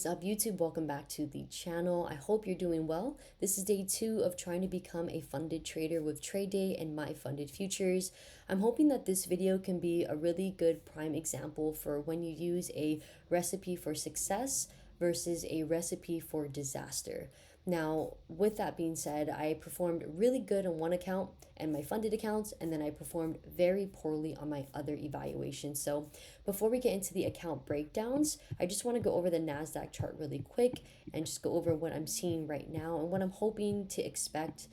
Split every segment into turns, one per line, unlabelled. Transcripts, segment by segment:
What's up, YouTube? Welcome back to the channel. I hope you're doing well. This is day 2 of trying to become a funded trader with TradeDay and MyFundedFutures. I'm hoping that this video can be a really good prime example for when you use a recipe for success versus a recipe for disaster. Now, with that being said, I performed really good on one account and my funded accounts, and then I performed very poorly on my other evaluations. So before we get into the account breakdowns, I just want to go over the NASDAQ chart really quick and just go over what I'm seeing right now and what I'm hoping to expect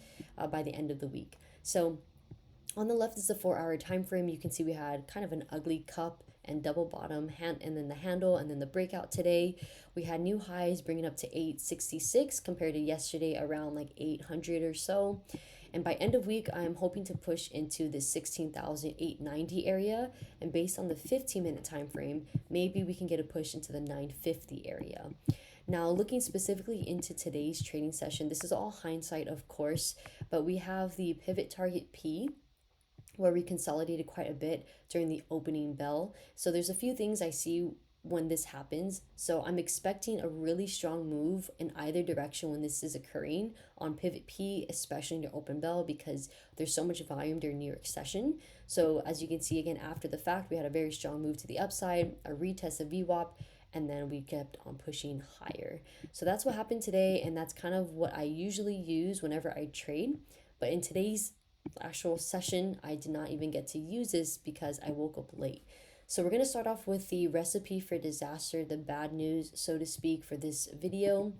by the end of the week. So on the left is the 4-hour time frame. You can see we had kind of an ugly cup and double bottom and then the handle and then the breakout today. We had new highs bringing up to 866 compared to yesterday around like 800 or so. And by end of week, I'm hoping to push into the 16,890 area. And based on the 15-minute time frame, maybe we can get a push into the 950 area. Now, looking specifically into today's trading session, this is all hindsight, of course, but we have the pivot target P, where we consolidated quite a bit during the opening bell. So there's a few things I see when this happens. So I'm expecting a really strong move in either direction when this is occurring on pivot P, especially in the open bell, because there's so much volume during New York session. So as you can see again, after the fact, we had a very strong move to the upside, a retest of VWAP, and then we kept on pushing higher. So that's what happened today, and that's kind of what I usually use whenever I trade. But in today's actual session, I did not even get to use this because I woke up late. So we're going to start off with the recipe for disaster, the bad news, so to speak, for this video.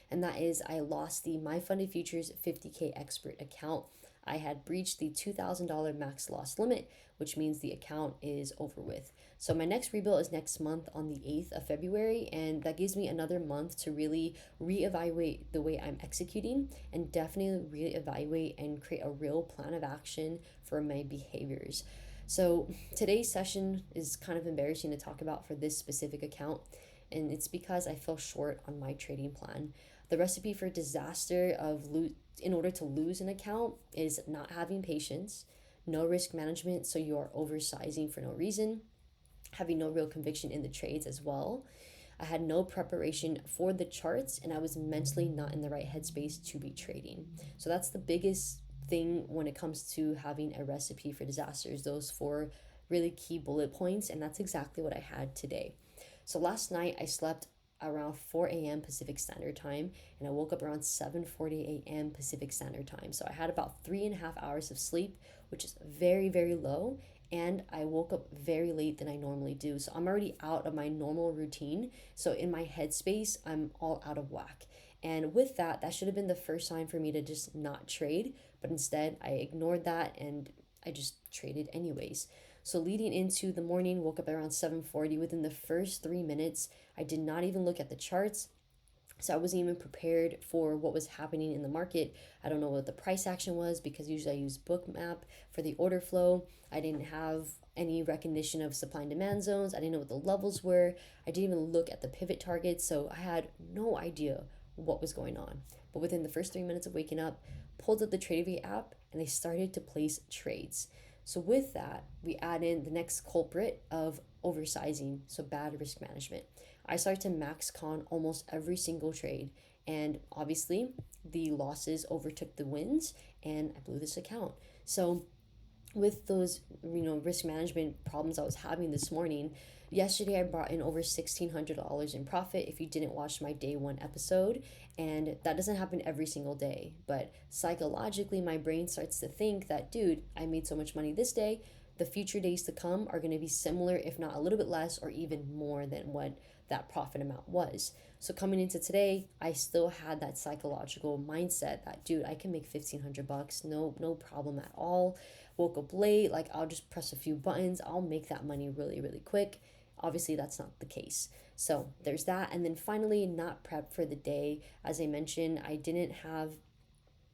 And that is I lost the MyFundedFutures 50K expert account. I had breached the $2,000 max loss limit, which means the account is over with. So my next rebuild is next month on the 8th of February, and that gives me another month to really reevaluate the way I'm executing and definitely reevaluate and create a real plan of action for my behaviors. So today's session is kind of embarrassing to talk about for this specific account, and it's because I fell short on my trading plan. The recipe for disaster in order to lose an account is not having patience, no risk management, so you are oversizing for no reason, having no real conviction in the trades as well. I had no preparation for the charts, and I was mentally not in the right headspace to be trading. So that's the biggest thing when it comes to having a recipe for disasters, those 4 really key bullet points, and that's exactly what I had today. So last night I slept around 4 a.m. Pacific Standard Time, and I woke up around 7:40 a.m. Pacific Standard Time. So I had about 3.5 hours of sleep, which is very, very low, and I woke up very late than I normally do. So I'm already out of my normal routine. So in my headspace, I'm all out of whack. And with that, that should have been the first sign for me to just not trade, but instead I ignored that and I just traded anyways. So leading into the morning, woke up around 7:40. Within the first 3 minutes, I did not even look at the charts. So I wasn't even prepared for what was happening in the market. I don't know what the price action was because usually I use Bookmap for the order flow. I didn't have any recognition of supply and demand zones. I didn't know what the levels were. I didn't even look at the pivot targets. So I had no idea what was going on. But within the first 3 minutes of waking up, pulled up the TradeDay app and I started to place trades. So with that, we add in the next culprit of oversizing, so bad risk management. I started to max con almost every single trade, and obviously the losses overtook the wins, and I blew this account. So with those risk management problems I was having this morning, yesterday I brought in over $1,600 in profit if you didn't watch my day 1 episode, and that doesn't happen every single day, but psychologically my brain starts to think that, dude, I made so much money this day, the future days to come are going to be similar, if not a little bit less or even more than what that profit amount was. So coming into today, I still had that psychological mindset that, dude, I can make $1,500, no problem at all. Woke up late, like I'll just press a few buttons, I'll make that money really, really quick. Obviously that's not the case. So there's that. And then finally, not prepped for the day. As I mentioned, I didn't have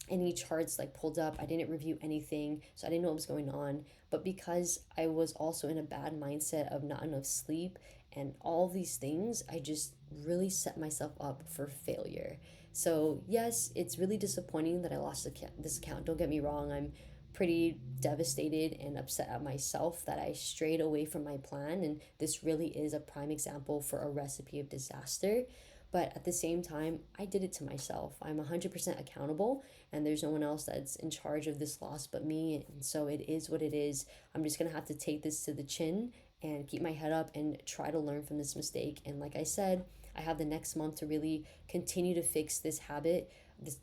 any charts like pulled up. I didn't review anything, so I didn't know what was going on. But because I was also in a bad mindset of not enough sleep and all these things, I just really set myself up for failure. So yes, it's really disappointing that I lost this account. Don't get me wrong, I'm pretty devastated and upset at myself that I strayed away from my plan. And this really is a prime example for a recipe of disaster. But at the same time, I did it to myself. I'm 100% accountable, and there's no one else that's in charge of this loss but me. And so it is what it is. I'm just going to have to take this to the chin and keep my head up and try to learn from this mistake. And like I said, I have the next month to really continue to fix this habit,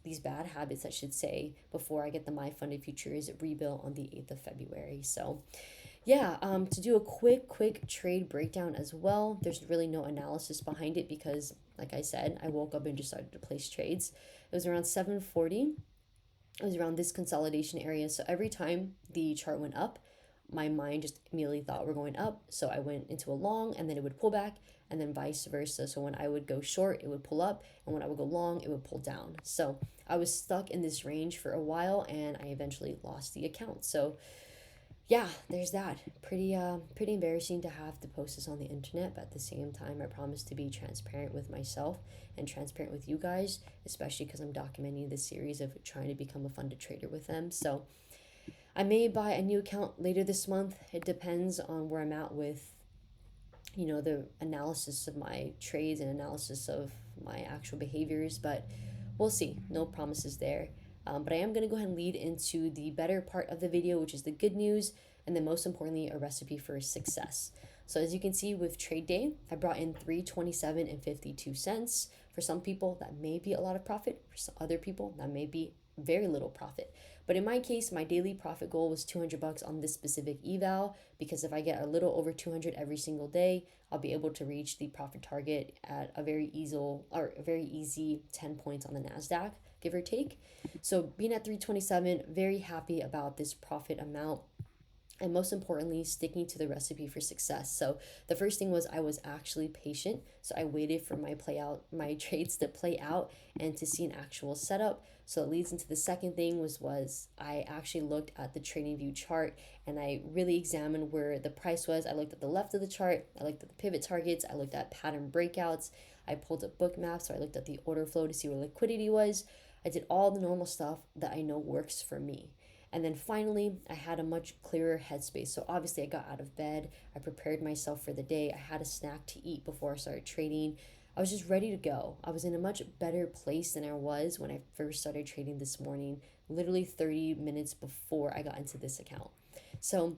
these bad habits, I should say, before I get the My Funded Futures rebuild on the 8th of February. So yeah, to do a quick trade breakdown as well. There's really no analysis behind it because, like I said, I woke up and just started to place trades. It was around 7:40. It was around this consolidation area. So every time the chart went up, my mind just immediately thought we're going up. So I went into a long, and then it would pull back, and then vice versa. So when I would go short, it would pull up, and when I would go long, it would pull down. So I was stuck in this range for a while, and I eventually lost the account. So yeah, there's that. Pretty embarrassing to have to post this on the internet, but at the same time, I promise to be transparent with myself and transparent with you guys, especially because I'm documenting this series of trying to become a funded trader with them. So I may buy a new account later this month. It depends on where I'm at with, the analysis of my trades and analysis of my actual behaviors, but we'll see. No promises there. But I am going to go ahead and lead into the better part of the video, which is the good news, and then most importantly, a recipe for success. So as you can see with TradeDay, I brought in $327.52. For some people, that may be a lot of profit. For some other people, that may be very little profit. But in my case, my daily profit goal was $200 on this specific eval, because if I get a little over 200 every single day, I'll be able to reach the profit target at a very easy 10 points on the NASDAQ, give or take. So being at 327, very happy about this profit amount. And most importantly, sticking to the recipe for success. So the first thing was I was actually patient. So I waited for my trades to play out and to see an actual setup. So it leads into the second thing was I actually looked at the TradingView chart, and I really examined where the price was. I looked at the left of the chart, I looked at the pivot targets, I looked at pattern breakouts, I pulled up book maps, so I looked at the order flow to see where liquidity was. I did all the normal stuff that I know works for me. And then finally, I had a much clearer headspace. So obviously I got out of bed, I prepared myself for the day, I had a snack to eat before I started trading. I was just ready to go. I was in a much better place than I was when I first started trading this morning, literally 30 minutes before I got into this account. So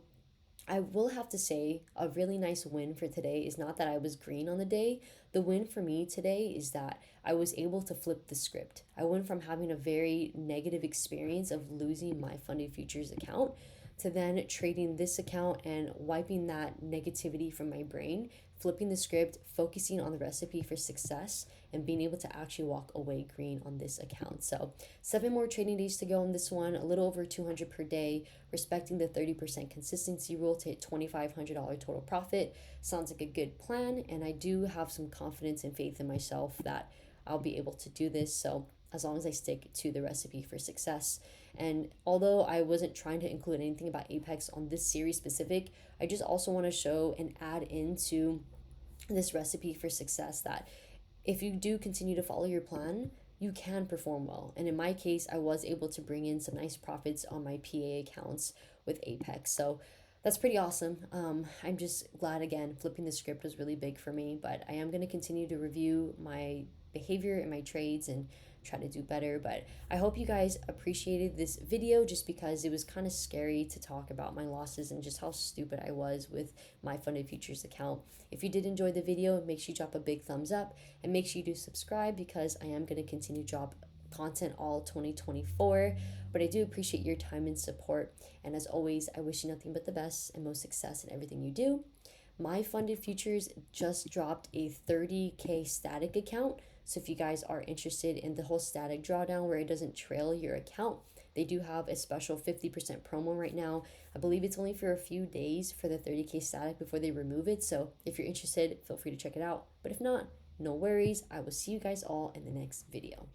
I will have to say a really nice win for today is not that I was green on the day. The win for me today is that I was able to flip the script. I went from having a very negative experience of losing my funded futures account to then trading this account and wiping that negativity from my brain, flipping the script, focusing on the recipe for success, and being able to actually walk away green on this account. So 7 more trading days to go on this one, a little over 200 per day, respecting the 30% consistency rule to hit $2,500 total profit. Sounds like a good plan, and I do have some confidence and faith in myself that I'll be able to do this. So as long as I stick to the recipe for success. And although I wasn't trying to include anything about Apex on this series specific, I just also want to show and add into this recipe for success that if you do continue to follow your plan, you can perform well. And in my case, I was able to bring in some nice profits on my PA accounts with Apex. So that's pretty awesome. I'm just glad, again, flipping the script was really big for me, but I am going to continue to review my behavior and my trades and try to do better. But I hope you guys appreciated this video, just because it was kind of scary to talk about my losses and just how stupid I was with my Funded Futures account. If you did enjoy the video, make sure you drop a big thumbs up, and make sure you do subscribe, because I am going to continue to drop content all 2024. But I do appreciate your time and support, and as always, I wish you nothing but the best and most success in everything you do. My Funded Futures just dropped a 30K static account. So if you guys are interested in the whole static drawdown where it doesn't trail your account, they do have a special 50% promo right now. I believe it's only for a few days for the 30K static before they remove it. So if you're interested, feel free to check it out. But if not, no worries. I will see you guys all in the next video.